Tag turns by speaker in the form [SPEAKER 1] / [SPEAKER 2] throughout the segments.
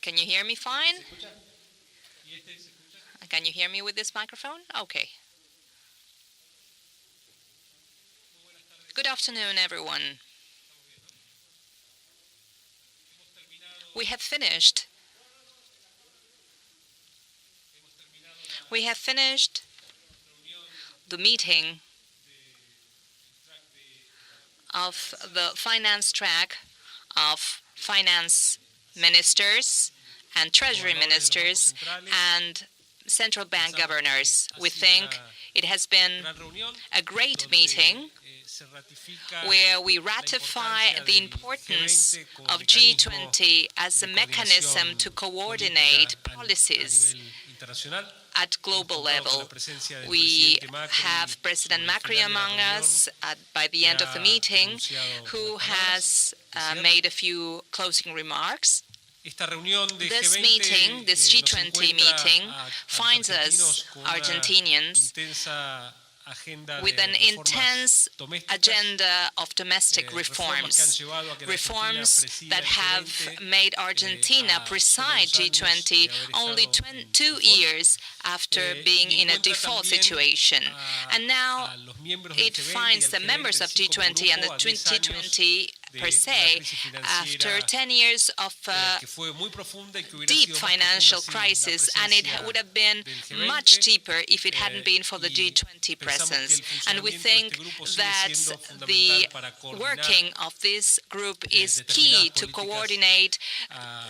[SPEAKER 1] Can you hear me fine? Can you hear me with this microphone? Okay. Good afternoon, everyone. We have finished the meeting of the finance track of finance ministers and treasury ministers and central bank governors. We think it has been a great meeting where we ratify the importance of G20 as a mechanism to coordinate policies at global level. We have President Macri among us by the end of the meeting, who has made a few closing remarks. This meeting, this G20 meeting, finds us, Argentinians, with an intense agenda of domestic reforms, reforms that have made Argentina preside G20 only 2 years after being in a default situation. And now it finds the members of G20 and the G20 per se, after 10 years of deep financial crisis, and it would have been much deeper if it hadn't been for the G20 presence. And we think that the working of this group is key to coordinate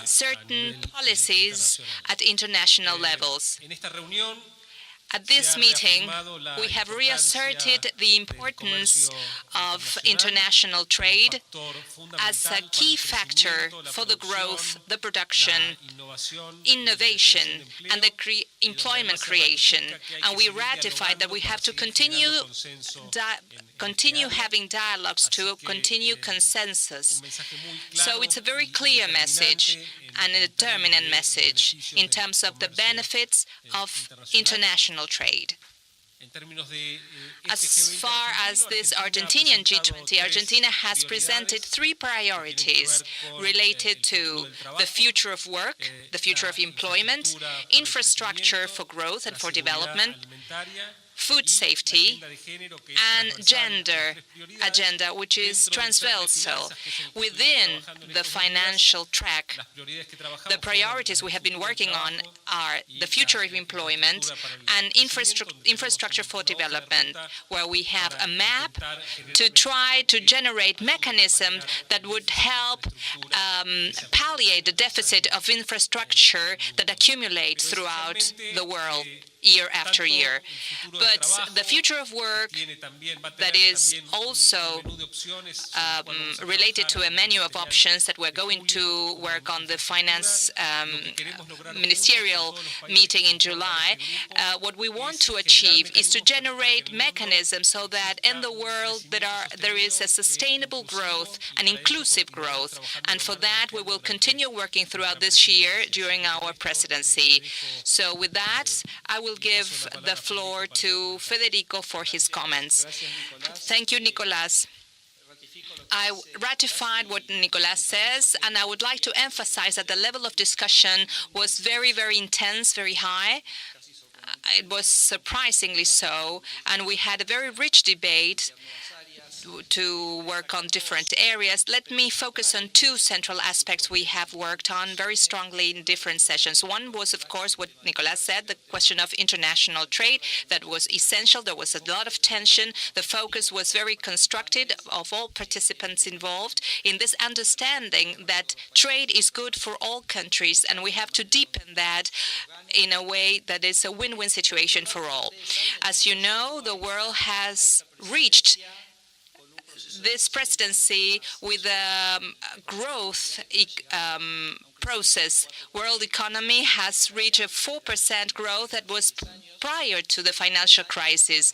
[SPEAKER 1] certain policies at international levels. At this meeting, we have reasserted the importance of international trade as a key factor for the growth, the production, innovation, and the employment creation. And we ratified that we have to continue having dialogues to continue consensus. So it's a very clear message and a determinant message in terms of the benefits of international trade. As far as this Argentinian G20, Argentina has presented 3 priorities related to the future of work, the future of employment, infrastructure for growth and for development, food safety, and gender agenda, which is transversal. Within the financial track, the priorities we have been working on are the future of employment and infrastructure for development, where we have a map to try to generate mechanisms that would help palliate the deficit of infrastructure that accumulates throughout the world year after year. But the future of work that is also related to a menu of options that we're going to work on the finance ministerial meeting in July. What we want to achieve is to generate mechanisms so that in the world there is a sustainable growth, an inclusive growth. And for that, we will continue working throughout this year during our presidency. So with that, I will give the floor to Federico for his comments. Thank you, Nicolás. I ratified what Nicolás says, and I would like to emphasize that the level of discussion was very, very intense, very high. It was surprisingly so, and we had a very rich debate to work on different areas. Let me focus on 2 central aspects we have worked on very strongly in different sessions. One was, of course, what Nicolás said, the question of international trade. That was essential. There was a lot of tension. The focus was very constructive of all participants involved in this understanding that trade is good for all countries, and we have to deepen that in a way that is a win-win situation for all. As you know, the world has reached this presidency with a growth process. World economy has reached a 4% growth that was prior to the financial crisis.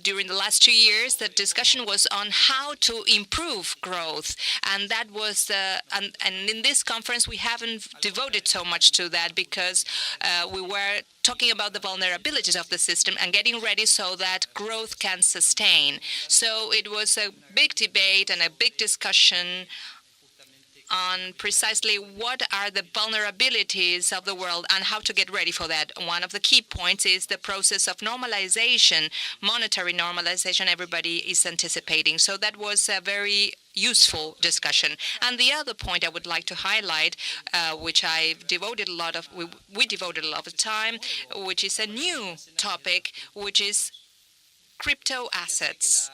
[SPEAKER 1] During the last 2 years, the discussion was on how to improve growth, and that was and in this conference we haven't devoted so much to that because we were talking about the vulnerabilities of the system and getting ready so that growth can sustain. So it was a big debate and a big discussion on precisely what are the vulnerabilities of the world and how to get ready for that. One of the key points is the process of normalization, monetary normalization everybody is anticipating. So that was a very useful discussion. And the other point I would like to highlight, which we devoted a lot of time, which is a new topic, which is crypto assets.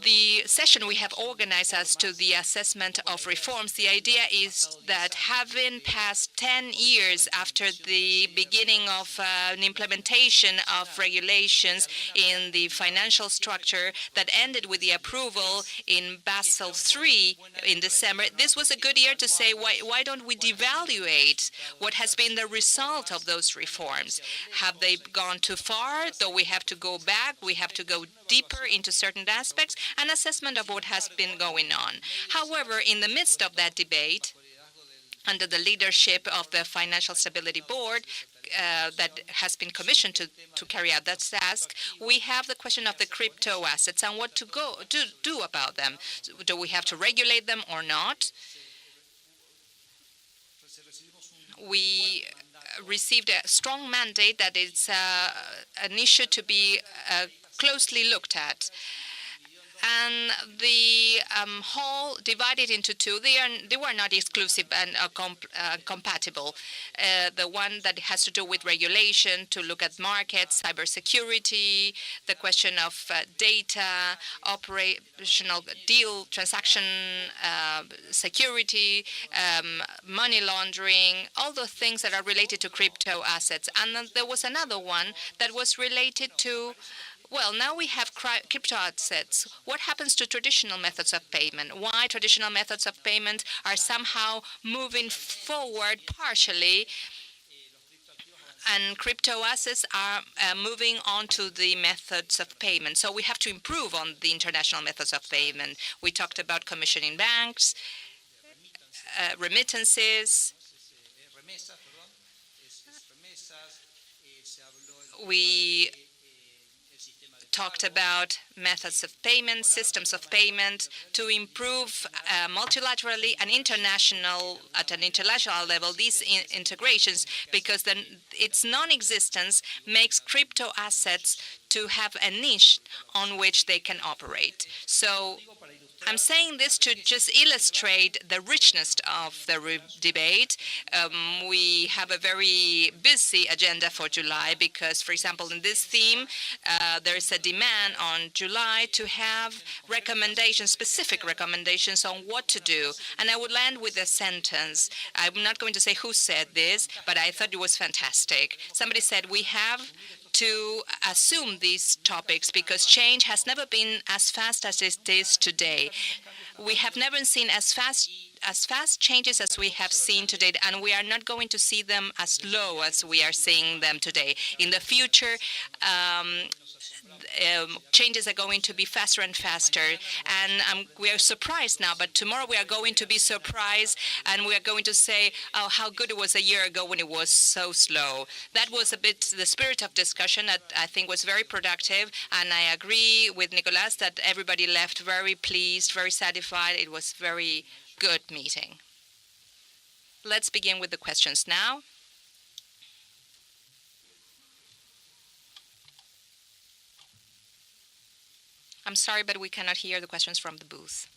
[SPEAKER 1] The session we have organized as to the assessment of reforms, the idea is that having passed 10 years after the beginning of an implementation of regulations in the financial structure that ended with the approval in Basel III in December, this was a good year to say, why don't we devaluate what has been the result of those reforms? Have they gone too far? Do we have to go back? We have to go deeper into certain aspects? An assessment of what has been going on. However, in the midst of that debate, under the leadership of the Financial Stability Board that has been commissioned to carry out that task, we have the question of the crypto assets and what to do about them. Do we have to regulate them or not? We received a strong mandate that it's an issue to be closely looked at. And the whole divided into two. They were not exclusive and compatible. The one that has to do with regulation, to look at markets, cybersecurity, the question of data, operational deal, transaction security, money laundering, all the things that are related to crypto assets. And then there was another one that was related to, well, now we have crypto assets. What happens to traditional methods of payment? Why traditional methods of payment are somehow moving forward partially, and crypto assets are moving on to the methods of payment. So we have to improve on the international methods of payment. We talked about commissioning banks, remittances. We talked about methods of payment, systems of payment, to improve multilaterally and at an international level these integrations, because then its non-existence makes crypto assets to have a niche on which they can operate. So I'm saying this to just illustrate the richness of the debate. We have a very busy agenda for July because, for example, in this theme, there is a demand on July to have recommendations, specific recommendations on what to do. And I would land with a sentence. I'm not going to say who said this, but I thought it was fantastic. Somebody said, we have to assume these topics because change has never been as fast as it is today. We have never seen as fast changes as we have seen today, and we are not going to see them as low as we are seeing them today. In the future, changes are going to be faster and faster, and we are surprised now, but tomorrow we are going to be surprised, and we are going to say, oh, how good it was a year ago when it was so slow. That was a bit the spirit of discussion that I think was very productive, and I agree with Nicolás that everybody left very pleased, very satisfied. It was a very good meeting. Let's begin with the questions now. I'm sorry, but we cannot hear the questions from the booth.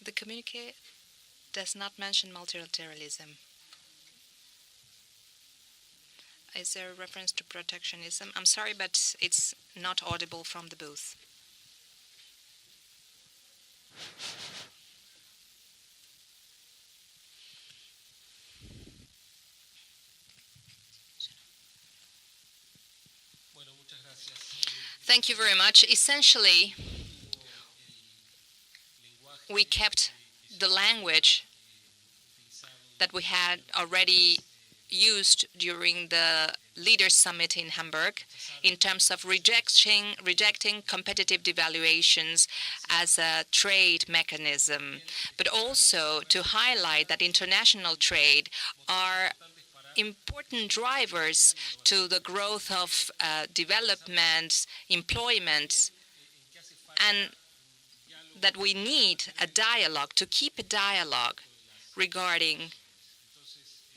[SPEAKER 1] The communique does not mention multilateralism. Is there a reference to protectionism? I'm sorry, but it's not audible from the booth. Thank you very much. Essentially, we kept the language that we had already used during the Leaders' Summit in Hamburg in terms of rejecting competitive devaluations as a trade mechanism, but also to highlight that international trade are important drivers to the growth of development, employment, and that we need a dialogue, to keep a dialogue regarding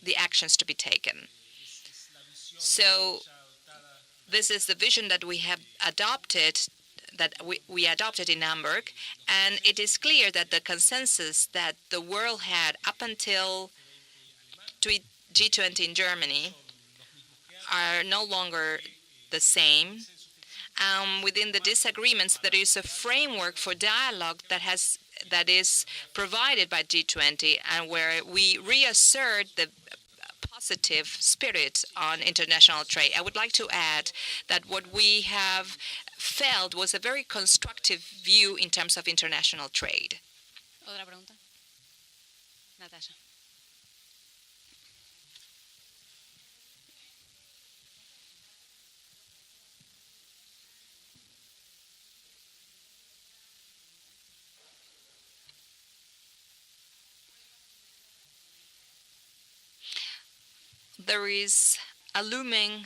[SPEAKER 1] the actions to be taken. So this is the vision that we have adopted, that we adopted in Hamburg, and it is clear that the consensus that the world had up until G20 in Germany are no longer the same. Within the disagreements, there is a framework for dialogue that is provided by G20, and where we reassert the positive spirit on international trade. I would like to add that what we have felt was a very constructive view in terms of international trade.
[SPEAKER 2] Otra pregunta. Natasha.
[SPEAKER 1] There is a looming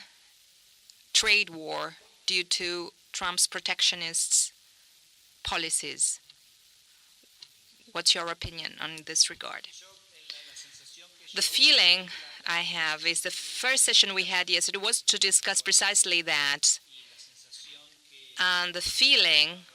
[SPEAKER 1] trade war due to Trump's protectionist policies. What's your opinion on this regard? The feeling I have is the first session we had yesterday was to discuss precisely that. And the feeling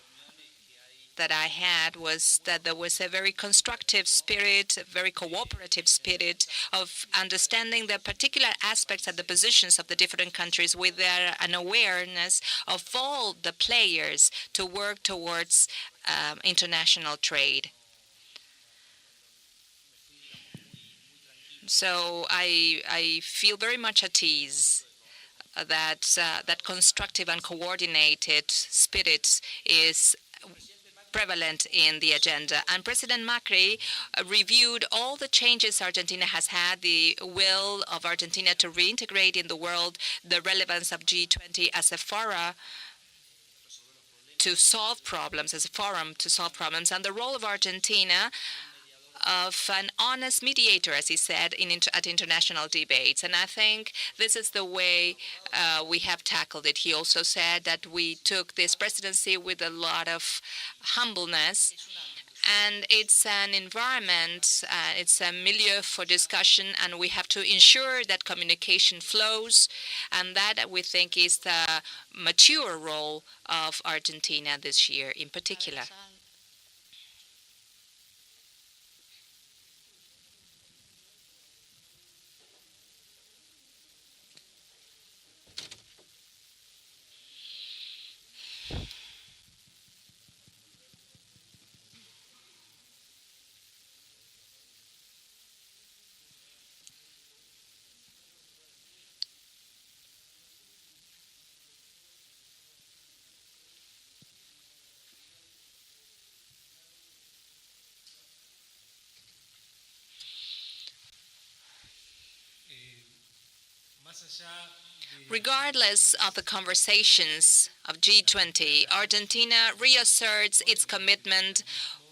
[SPEAKER 1] that I had was that there was a very constructive spirit, a very cooperative spirit of understanding the particular aspects and the positions of the different countries with an awareness of all the players to work towards international trade. So I feel very much at ease that constructive and coordinated spirit is prevalent in the agenda. And President Macri reviewed all the changes Argentina has had, the will of Argentina to reintegrate in the world, the relevance of G20 as a forum to solve problems, as a forum to solve problems, and the role of Argentina of an honest mediator, as he said, at international debates. And I think this is the way we have tackled it. He also said that we took this presidency with a lot of humbleness. And it's an environment, it's a milieu for discussion, and we have to ensure that communication flows, and that we think is the mature role of Argentina this year in particular. Regardless of the conversations of G20, Argentina reasserts its commitment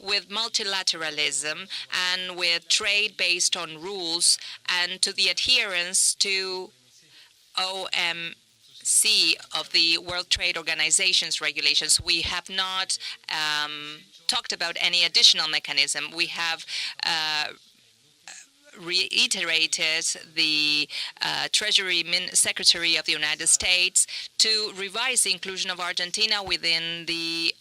[SPEAKER 1] with multilateralism and with trade based on rules and to the adherence to OMC of the World Trade Organization's regulations. We have not talked about any additional mechanism. We have reiterated the Treasury Secretary of the United States to revise the inclusion of Argentina within the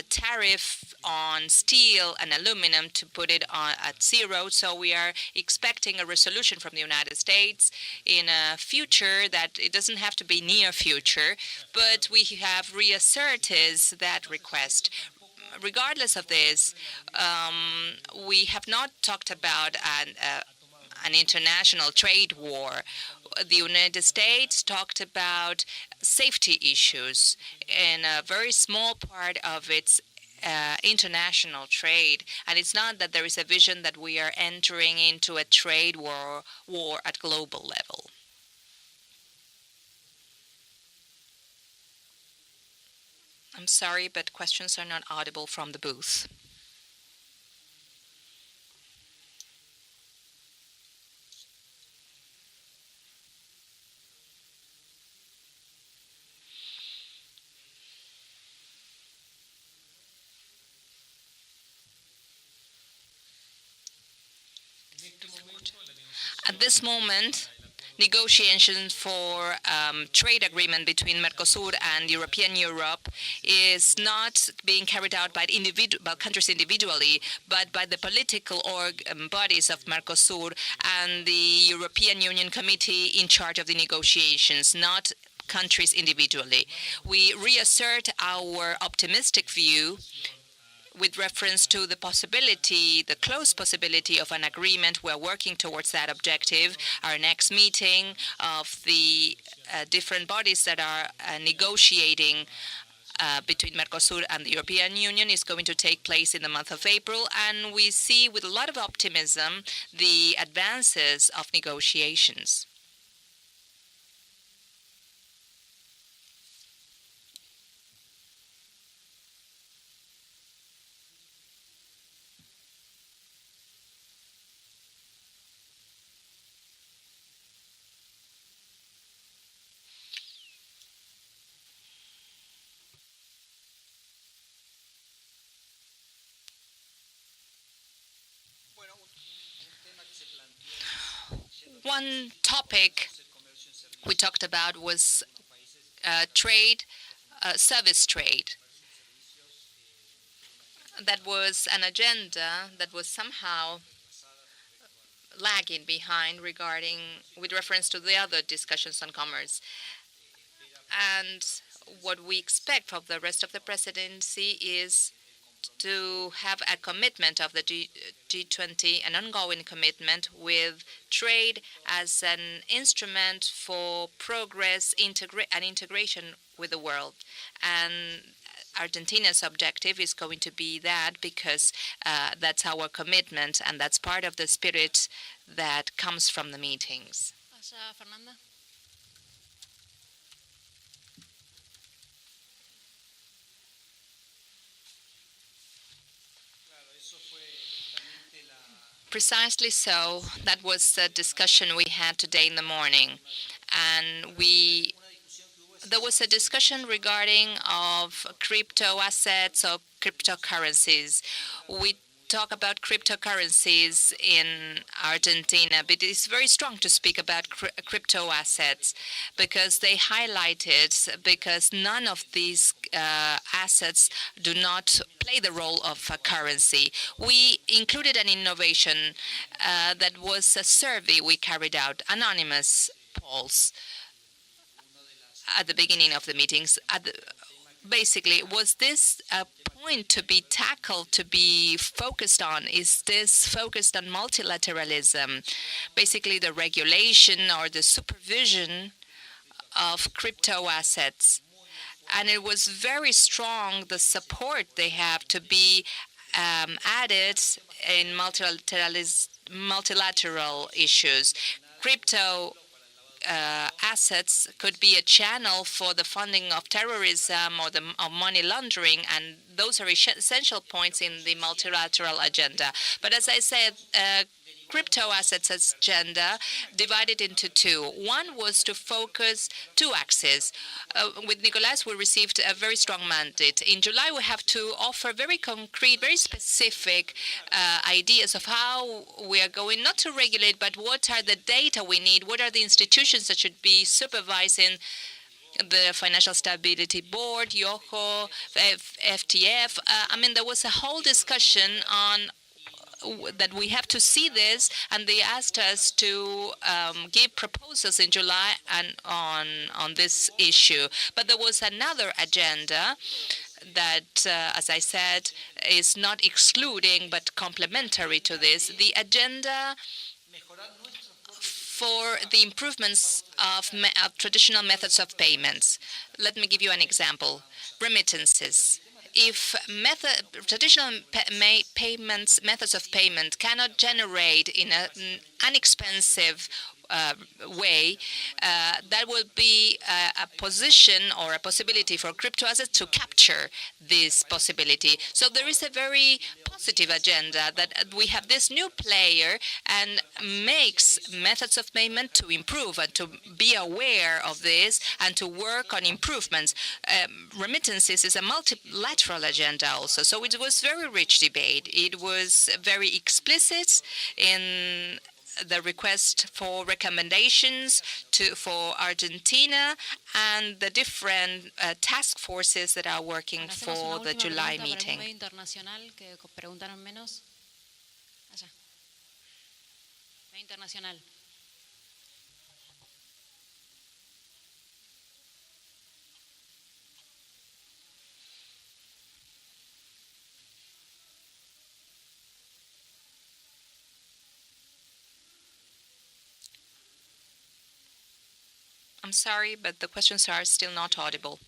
[SPEAKER 1] tariff on steel and aluminum, to put it at zero. So we are expecting a resolution from the United States in a future that it doesn't have to be near future, but we have reasserted that request. Regardless of this, we have not talked about an international trade war. The United States talked about safety issues in a very small part of its international trade, and it's not that there is a vision that we are entering into a trade war at global level. I'm sorry, but questions are not audible from the booth. At this moment, negotiations for trade agreement between Mercosur and European Europe is not being carried out by countries individually, but by the political bodies of Mercosur and the European Union Committee in charge of the negotiations, not countries individually. We reassert our optimistic view with reference to the possibility, the close possibility of an agreement. We're working towards that objective. Our next meeting of the different bodies that are negotiating between Mercosur and the European Union is going to take place in the month of April, and we see with a lot of optimism the advances of negotiations. One topic we talked about was trade, service trade. That was an agenda that was somehow lagging behind with reference to the other discussions on commerce. And what we expect from the rest of the presidency is to have a commitment of the G20, an ongoing commitment with trade as an instrument for progress and integration with the world. And Argentina's objective is going to be that, because that's our commitment, and that's part of the spirit that comes from the meetings.
[SPEAKER 2] Fernanda.
[SPEAKER 1] Precisely so. That was the discussion we had today in the morning. And there was a discussion regarding of crypto assets or cryptocurrencies. We talk about cryptocurrencies in Argentina, but it's very strong to speak about crypto assets, because they highlight it, because none of these assets do not play the role of a currency. We included an innovation that was a survey we carried out, anonymous polls at the beginning of the meetings. Basically, was this a point to be tackled, to be focused on? Is this focused on multilateralism, basically the regulation or the supervision of crypto assets? And it was very strong, the support they have to be added in multilateral issues. Crypto assets could be a channel for the funding of terrorism or of money laundering, and those are essential points in the multilateral agenda. But as I said, crypto assets agenda divided into two. One was to focus two axes. With Nicolás, we received a very strong mandate. In July, we have to offer very concrete, very specific ideas of how we are going, not to regulate, but what are the data we need, what are the institutions that should be supervising the Financial Stability Board, YOHO, FTF. There was a whole discussion on that we have to see this, and they asked us to give proposals in July and on this issue. But there was another agenda that, as I said, is not excluding but complementary to this. The agenda for the improvements of traditional methods of payments. Let me give you an example. Remittances. If traditional methods of payment cannot generate in an inexpensive way, that will be a position or a possibility for crypto assets to capture this possibility. So there is a very positive agenda that we have this new player and makes methods of payment to improve and to be aware of this and to work on improvements. Remittances is a multilateral agenda also, so it was very rich debate. It was very explicit in the request for recommendations for Argentina and the different task forces that are working for the July meeting. I'm sorry, but the questions are still not audible.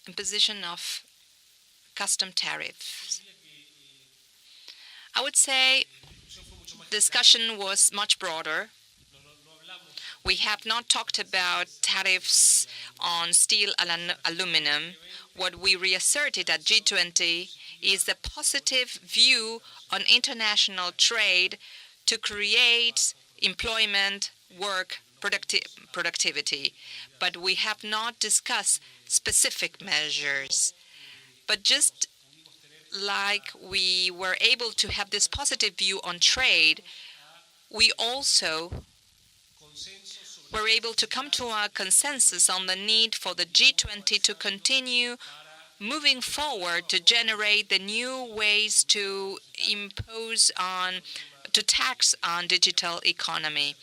[SPEAKER 1] Imposition of custom tariffs. I would say discussion was much broader. We have not talked about tariffs on steel and aluminum. What we reasserted at G20 is the positive view on international trade to create employment, work, productivity. But we have not discussed specific measures. But just like we were able to have this positive view on trade, we also were able to come to a consensus on the need for the G20 to continue moving forward to generate the new ways to tax on digital economy.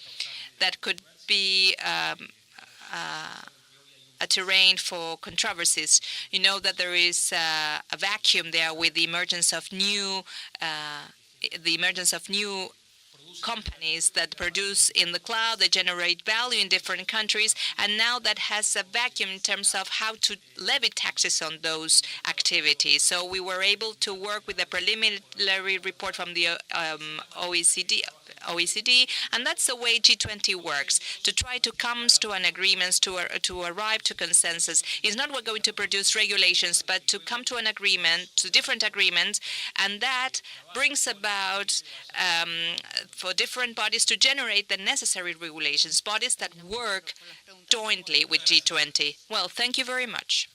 [SPEAKER 1] That could be a terrain for controversies. You know that there is a vacuum there with the emergence of new companies that produce in the cloud, they generate value in different countries, and now that has a vacuum in terms of how to levy taxes on those activities. So we were able to work with a preliminary report from the OECD, and that's the way G20 works, to try to come to an agreement, to arrive to consensus. It's not we're going to produce regulations, but to come to an agreement, to different agreements, and that brings about for different bodies to generate the necessary regulations, bodies that work jointly with G20. Well, thank you very much.